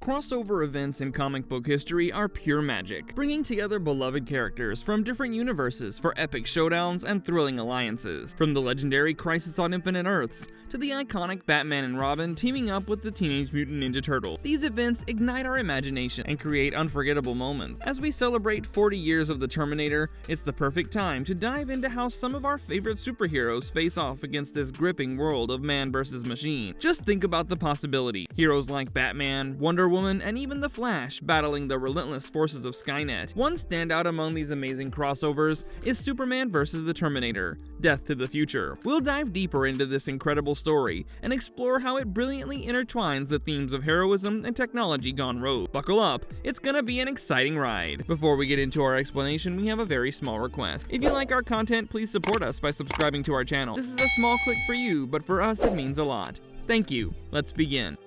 Crossover events in comic book history are pure magic, bringing together beloved characters from different universes for epic showdowns and thrilling alliances. From the legendary Crisis on Infinite Earths to the iconic Batman and Robin teaming up with the Teenage Mutant Ninja Turtles, these events ignite our imagination and create unforgettable moments. As we celebrate 40 years of the Terminator, it's the perfect time to dive into how some of our favorite superheroes face off against this gripping world of man versus machine. Just think about the possibility. Heroes like Batman, Wonder Woman, and even the Flash battling the relentless forces of Skynet. One standout among these amazing crossovers is Superman vs. the Terminator, Death to the Future. We'll dive deeper into this incredible story and explore how it brilliantly intertwines the themes of heroism and technology gone rogue. Buckle up, it's gonna be an exciting ride. Before we get into our explanation, we have a very small request. If you like our content, please support us by subscribing to our channel. This is a small click for you, but for us it means a lot. Thank you. Let's begin.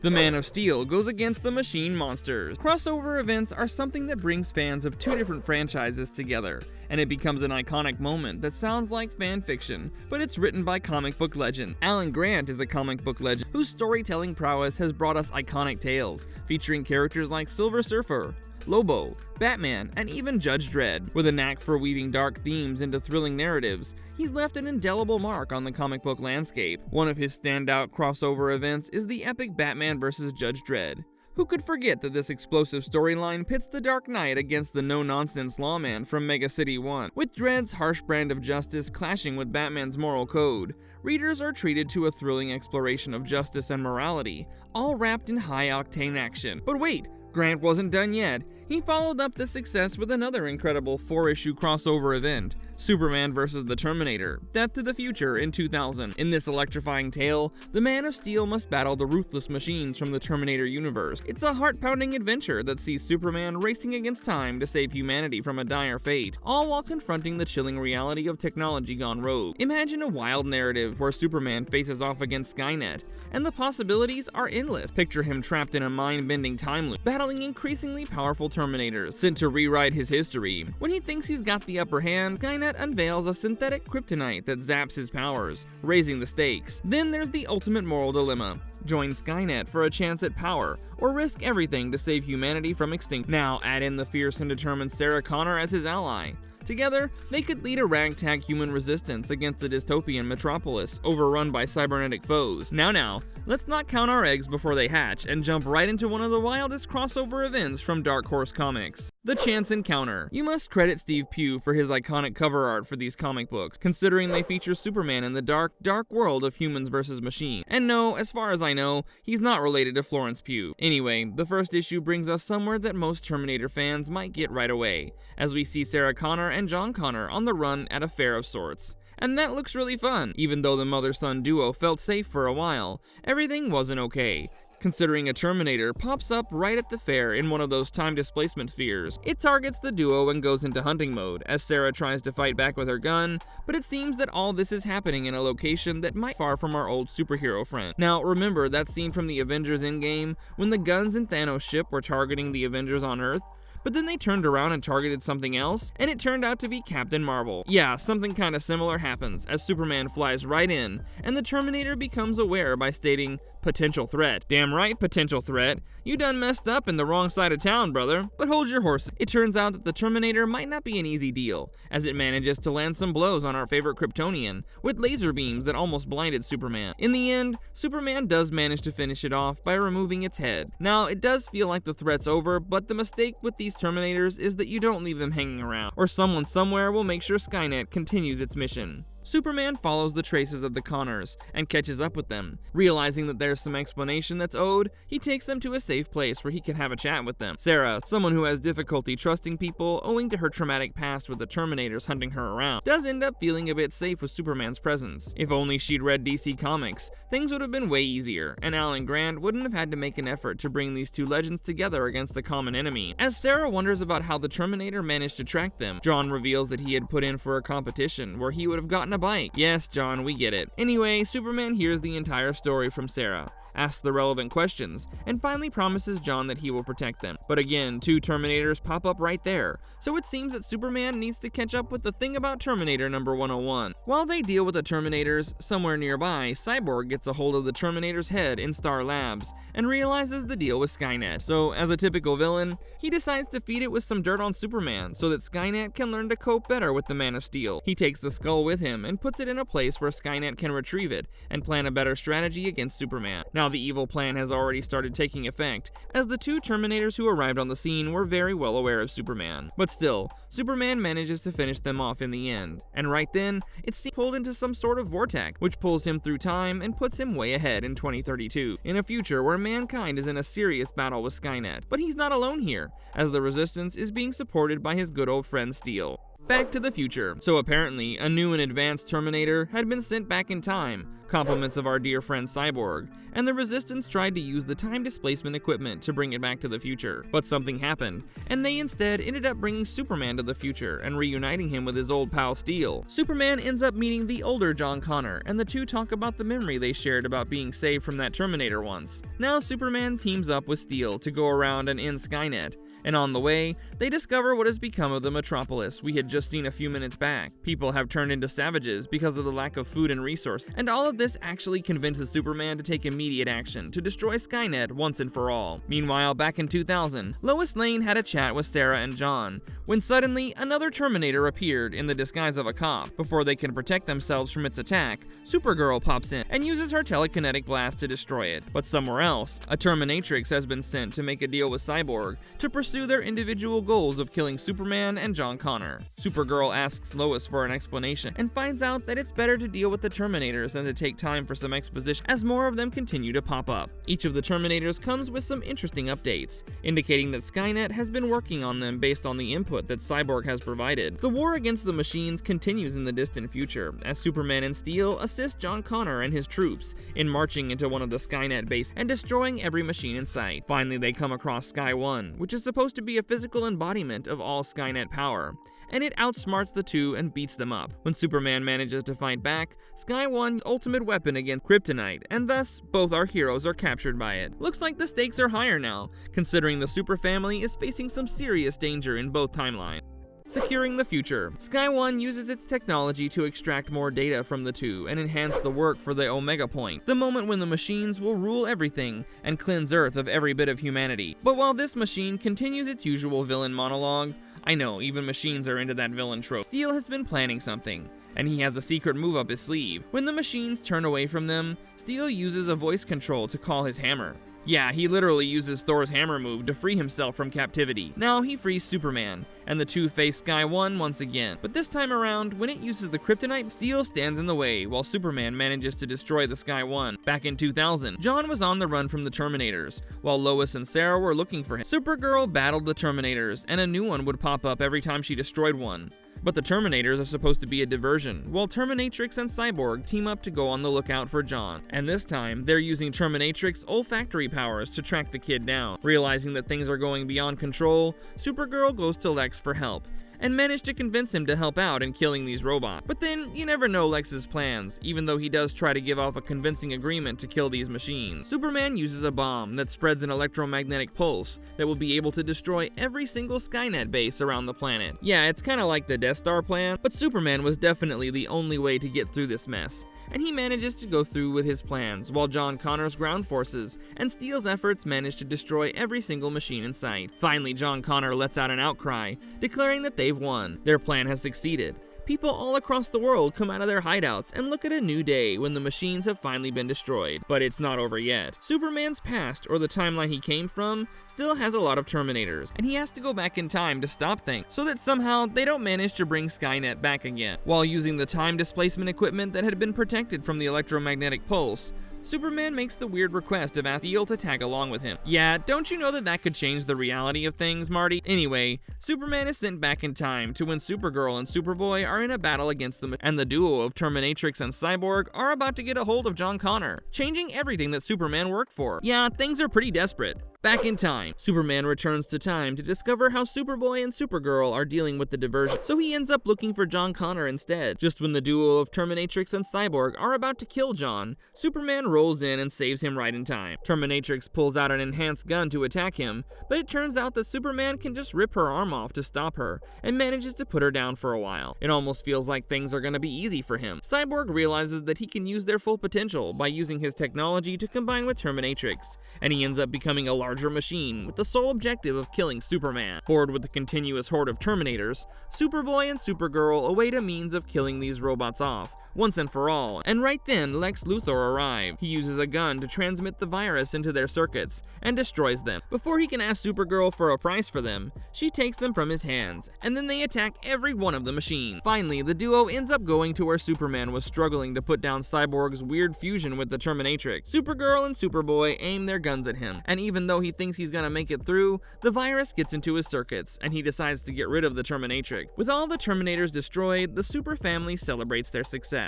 The Man of Steel goes against the Machine Monsters. Crossover events are something that brings fans of two different franchises together, and it becomes an iconic moment that sounds like fan fiction, but it's written by comic book legend. Alan Grant is a comic book legend whose storytelling prowess has brought us iconic tales, featuring characters like Silver Surfer, Lobo, Batman, and even Judge Dredd. With a knack for weaving dark themes into thrilling narratives, he's left an indelible mark on the comic book landscape. One of his standout crossover events is the epic Batman vs. Judge Dredd. Who could forget that this explosive storyline pits the Dark Knight against the no-nonsense lawman from Mega City 1? With Dredd's harsh brand of justice clashing with Batman's moral code, readers are treated to a thrilling exploration of justice and morality, all wrapped in high-octane action. But wait, Grant wasn't done yet. He followed up this success with another incredible 4-issue crossover event, Superman vs. the Terminator, Death to the Future in 2000. In this electrifying tale, the Man of Steel must battle the ruthless machines from the Terminator universe. It's a heart-pounding adventure that sees Superman racing against time to save humanity from a dire fate, all while confronting the chilling reality of technology gone rogue. Imagine a wild narrative where Superman faces off against Skynet, and the possibilities are endless. Picture him trapped in a mind-bending time loop, battling increasingly powerful Terminators, sent to rewrite his history. When he thinks he's got the upper hand, Skynet unveils a synthetic kryptonite that zaps his powers, raising the stakes. Then there's the ultimate moral dilemma. Join Skynet for a chance at power, or risk everything to save humanity from extinction. Now add in the fierce and determined Sarah Connor as his ally. Together, they could lead a ragtag human resistance against a dystopian metropolis overrun by cybernetic foes. Now, let's not count our eggs before they hatch and jump right into one of the wildest crossover events from Dark Horse Comics. The Chance Encounter. You must credit Steve Pugh for his iconic cover art for these comic books, considering they feature Superman in the dark world of humans versus machines. And no, as far as I know, he's not related to Florence Pugh. Anyway, the first issue brings us somewhere that most Terminator fans might get right away, as we see Sarah Connor and John Connor on the run at a fair of sorts. And that looks really fun. Even though the mother-son duo felt safe for a while, everything wasn't okay, considering a Terminator pops up right at the fair in one of those time displacement spheres. It targets the duo and goes into hunting mode, as Sarah tries to fight back with her gun, but it seems that all this is happening in a location that might be far from our old superhero friend. Now, remember that scene from the Avengers Endgame, when the guns in Thanos' ship were targeting the Avengers on Earth? But then they turned around and targeted something else, and it turned out to be Captain Marvel. Yeah, something kinda similar happens as Superman flies right in, and the Terminator becomes aware by stating, "Potential threat." Damn right, potential threat. You done messed up in the wrong side of town, brother. But hold your horses. It turns out that the Terminator might not be an easy deal, as it manages to land some blows on our favorite Kryptonian, with laser beams that almost blinded Superman. In the end, Superman does manage to finish it off by removing its head. Now, it does feel like the threat's over, but the mistake with these Terminators is that you don't leave them hanging around, or someone somewhere will make sure Skynet continues its mission. Superman follows the traces of the Connors and catches up with them. Realizing that there's some explanation that's owed, he takes them to a safe place where he can have a chat with them. Sarah, someone who has difficulty trusting people owing to her traumatic past with the Terminators hunting her around, does end up feeling a bit safe with Superman's presence. If only she'd read DC Comics, things would have been way easier, and Alan Grant wouldn't have had to make an effort to bring these two legends together against a common enemy. As Sarah wonders about how the Terminator managed to track them, John reveals that he had put in for a competition where he would have gotten a bike. Yes, John, we get it. Anyway, Superman hears the entire story from Sarah, asks the relevant questions, and finally promises John that he will protect them. But again, 2 Terminators pop up right there, so it seems that Superman needs to catch up with the thing about Terminator number 101. While they deal with the Terminators, somewhere nearby, Cyborg gets a hold of the Terminator's head in Star Labs, and realizes the deal with Skynet. So, as a typical villain, he decides to feed it with some dirt on Superman, so that Skynet can learn to cope better with the Man of Steel. He takes the skull with him, and puts it in a place where Skynet can retrieve it, and plan a better strategy against Superman. Now the evil plan has already started taking effect, as the 2 Terminators who arrived on the scene were very well aware of Superman. But still, Superman manages to finish them off in the end, and right then, it's pulled into some sort of vortex, which pulls him through time and puts him way ahead in 2032, in a future where mankind is in a serious battle with Skynet. But he's not alone here, as the Resistance is being supported by his good old friend Steel. Back to the future. So apparently, a new and advanced Terminator had been sent back in time, compliments of our dear friend Cyborg, and the Resistance tried to use the time displacement equipment to bring it back to the future. But something happened, and they instead ended up bringing Superman to the future and reuniting him with his old pal Steel. Superman ends up meeting the older John Connor, and the 2 talk about the memory they shared about being saved from that Terminator once. Now Superman teams up with Steel to go around and end Skynet, and on the way, they discover what has become of the metropolis we had just seen a few minutes back. People have turned into savages because of the lack of food and resources, and all of this actually convinces Superman to take immediate action to destroy Skynet once and for all. Meanwhile, back in 2000, Lois Lane had a chat with Sarah and John, when suddenly another Terminator appeared in the disguise of a cop. Before they can protect themselves from its attack, Supergirl pops in and uses her telekinetic blast to destroy it. But somewhere else, a Terminatrix has been sent to make a deal with Cyborg to pursue their individual goals of killing Superman and John Connor. Supergirl asks Lois for an explanation and finds out that it's better to deal with the Terminators than to take time for some exposition, as more of them continue to pop up. Each of the Terminators comes with some interesting updates, indicating that Skynet has been working on them based on the input that Cyborg has provided. The war against the machines continues in the distant future, as Superman and Steel assist John Connor and his troops in marching into one of the Skynet bases and destroying every machine in sight. Finally, they come across Sky 1, which is supposed to be a physical embodiment of all Skynet power, and it outsmarts the 2 and beats them up. When Superman manages to fight back, Sky 1's ultimate weapon against kryptonite, and thus both our heroes are captured by it. Looks like the stakes are higher now, considering the Super family is facing some serious danger in both timelines. Securing the future. Sky 1 uses its technology to extract more data from the 2 and enhance the work for the Omega Point, the moment when the machines will rule everything and cleanse Earth of every bit of humanity. But while this machine continues its usual villain monologue, I know, even machines are into that villain trope, Steel has been planning something, and he has a secret move up his sleeve. When the machines turn away from them, Steel uses a voice control to call his hammer. Yeah, he literally uses Thor's hammer move to free himself from captivity. Now he frees Superman, and the 2 face Sky 1 once again. But this time around, when it uses the kryptonite, Steel stands in the way while Superman manages to destroy the Sky 1. Back in 2000, John was on the run from the Terminators, while Lois and Sarah were looking for him. Supergirl battled the Terminators, and a new one would pop up every time she destroyed one. But the Terminators are supposed to be a diversion, while Terminatrix and Cyborg team up to go on the lookout for John. And this time, they're using Terminatrix olfactory powers to track the kid down. Realizing that things are going beyond control, Supergirl goes to Lex for help, and managed to convince him to help out in killing these robots. But then, you never know Lex's plans, even though he does try to give off a convincing agreement to kill these machines. Superman uses a bomb that spreads an electromagnetic pulse that will be able to destroy every single Skynet base around the planet. Yeah, it's kinda like the Death Star plan, but Superman was definitely the only way to get through this mess, and he manages to go through with his plans, while John Connor's ground forces and Steel's efforts manage to destroy every single machine in sight. Finally, John Connor lets out an outcry, declaring that they've won. Their plan has succeeded. People all across the world come out of their hideouts and look at a new day when the machines have finally been destroyed. But it's not over yet. Superman's past, or the timeline he came from, still has a lot of Terminators, and he has to go back in time to stop things, so that somehow they don't manage to bring Skynet back again. While using the time displacement equipment that had been protected from the electromagnetic pulse, Superman makes the weird request of asking Steel to tag along with him. Yeah, don't you know that that could change the reality of things, Marty? Anyway, Superman is sent back in time to when Supergirl and Superboy are in a battle against them, and the duo of Terminatrix and Cyborg are about to get a hold of John Connor, changing everything that Superman worked for. Yeah, things are pretty desperate. Back in time, Superman returns to time to discover how Superboy and Supergirl are dealing with the diversion, so he ends up looking for John Connor instead. Just when the duo of Terminatrix and Cyborg are about to kill John, Superman rolls in and saves him right in time. Terminatrix pulls out an enhanced gun to attack him, but it turns out that Superman can just rip her arm off to stop her, and manages to put her down for a while. It almost feels like things are gonna be easy for him. Cyborg realizes that he can use their full potential by using his technology to combine with Terminatrix, and he ends up becoming a larger machine with the sole objective of killing Superman. Bored with the continuous horde of Terminators, Superboy and Supergirl await a means of killing these robots off, once and for all, and right then Lex Luthor arrives. He uses a gun to transmit the virus into their circuits, and destroys them. Before he can ask Supergirl for a price for them, she takes them from his hands, and then they attack every one of the machines. Finally, the duo ends up going to where Superman was struggling to put down Cyborg's weird fusion with the Terminatrix. Supergirl and Superboy aim their guns at him, and even though he thinks he's gonna make it through, the virus gets into his circuits, and he decides to get rid of the Terminatrix. With all the Terminators destroyed, the Super family celebrates their success.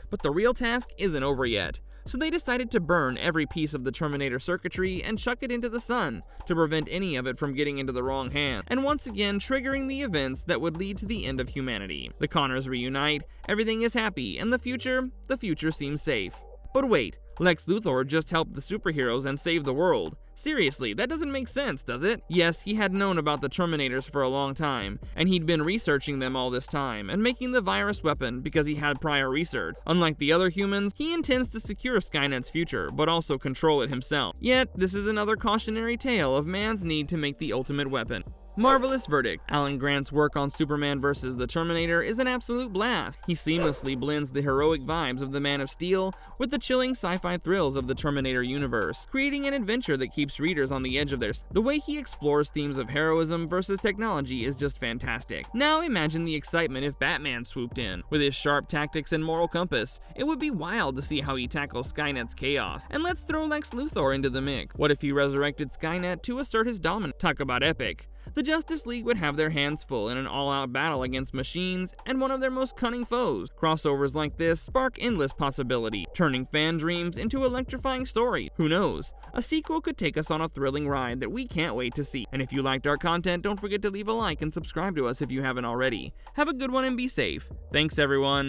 But the real task isn't over yet, so they decided to burn every piece of the Terminator circuitry and chuck it into the sun to prevent any of it from getting into the wrong hand, and once again triggering the events that would lead to the end of humanity. The Connors reunite, everything is happy, and the future seems safe. But wait, Lex Luthor just helped the superheroes and saved the world. Seriously, that doesn't make sense, does it? Yes, he had known about the Terminators for a long time, and he'd been researching them all this time, and making the virus weapon because he had prior research. Unlike the other humans, he intends to secure Skynet's future, but also control it himself. Yet, this is another cautionary tale of man's need to make the ultimate weapon. Marvelous verdict. Alan Grant's work on Superman vs. the Terminator is an absolute blast. He seamlessly blends the heroic vibes of the Man of Steel with the chilling sci-fi thrills of the Terminator universe, creating an adventure that keeps readers on the edge of their seat. The way he explores themes of heroism versus technology is just fantastic. Now imagine the excitement if Batman swooped in. With his sharp tactics and moral compass, it would be wild to see how he tackles Skynet's chaos. And let's throw Lex Luthor into the mix. What if he resurrected Skynet to assert his dominance? Talk about epic. The Justice League would have their hands full in an all-out battle against machines and one of their most cunning foes. Crossovers like this spark endless possibility, turning fan dreams into electrifying stories. Who knows? A sequel could take us on a thrilling ride that we can't wait to see. And if you liked our content, don't forget to leave a like and subscribe to us if you haven't already. Have a good one and be safe. Thanks, everyone.